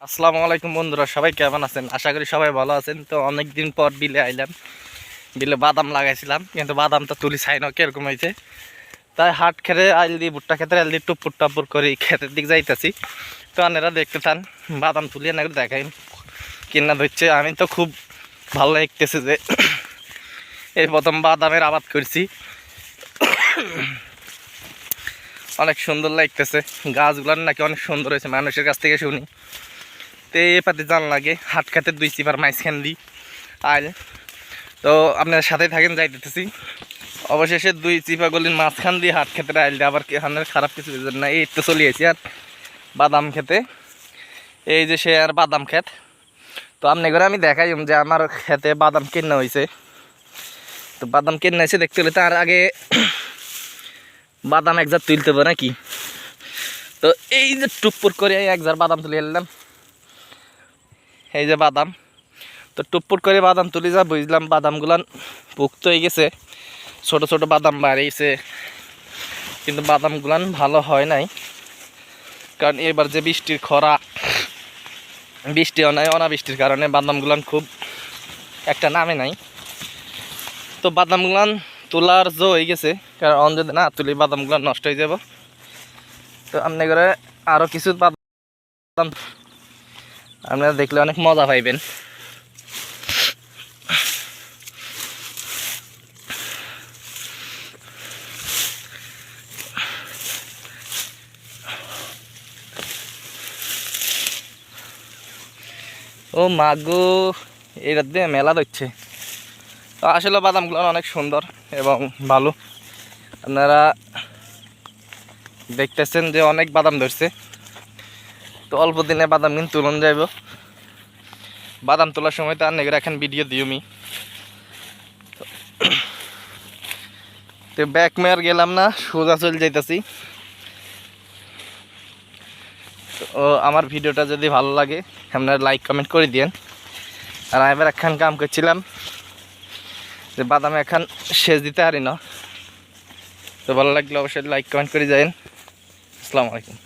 আসসালামু আলাইকুম বন্ধুরা, সবাই কেমন আছেন? আশা করি সবাই ভালো আছেন। তো অনেকদিন পর বিলে আইলাম। বিলে বাদাম লাগাইছিলাম, কিন্তু বাদামটা তুলি চাই না কিরকম হয়েছে। তাই হাট খেতে আইল দিয়ে ভুট্টা খেতে আইল দিয়ে টুপুর টাপুর করে খেতের দিক যাইতেছি। তো আপনারা দেখতে চান বাদাম তুলি না করে দেখাই কিনা ধরছে। আমি তো খুব ভালো লাগতেছে যে এই প্রথম বাদামের আবাদ করছি। অনেক সুন্দর লাগতেছে, গাছগুলার নাকি অনেক সুন্দর হয়েছে, মানুষের কাছ থেকে শুনি। তো এই পাতে জান লাগে হাট খাতে 2 চিপার মাঝখান দিই আইল। তো আপনার সাথে থাকেন, যাইতেছি। অবশেষে 2 চিপা গলির মাঝখান দিয়ে হাট খেতে আইল। আবার এখানের খারাপ কিছু না, এই তো চলিয়েছি আর বাদাম খেতে। এই যে সে আর বাদাম ক্ষেত। তো আপনি করে আমি দেখাই যে আমার খেতে বাদাম কেনা হয়েছে। তো বাদাম কেনা হয়েছে দেখতে হলে তার আগে বাদাম একজার তুলতে হবে নাকি। তো এই যে টুপুর করে একজার বাদাম তুলে এলাম। এই যে বাদাম, তো টুপুর করে বাদাম তুলি যা বুঝলাম বাদামগুলান পুক্ত হয়ে গেছে, ছোট ছোট বাদাম বাড়িয়েছে, কিন্তু বাদামগুলান ভালো হয় নাই। কারণ এবার যে বৃষ্টির খরা, বৃষ্টি অনাবৃষ্টির কারণে বাদামগুলান খুব একটা নামে নাই। তো বাদামগুলান তোলার জো হয়ে গেছে, কারণ যদি না তুলি বাদামগুলান নষ্ট হয়ে যাব। তো আপনি করে আরও কিছু বাদাম আপনারা দেখলে অনেক মজা পাইবেন। ও মাগো, এটা দিয়ে মেলা ধরছে। তো আসলে বাদামগুলো অনেক সুন্দর এবং ভালো। আপনারা দেখতেছেন যে অনেক বাদাম ধরছে। তো অল্প দিনে বাদাম কিন্তু তুলন যাইব। বাদাম তোলার সময় তো আর নেগের এখন ভিডিও দিওমি। তো ব্যাক মেয়ার গেলাম না, সোজা চলে যাইতেছি। তো আমার ভিডিওটা যদি ভালো লাগে আপনারা লাইক কমেন্ট করে দিন। আর আমি এবার এখন কাম করছিলাম যে বাদামে এখন সেচ দিতে পারি না। তো ভালো লাগলে অবশ্যই লাইক কমেন্ট করে যাবেন। আসসালামু আলাইকুম।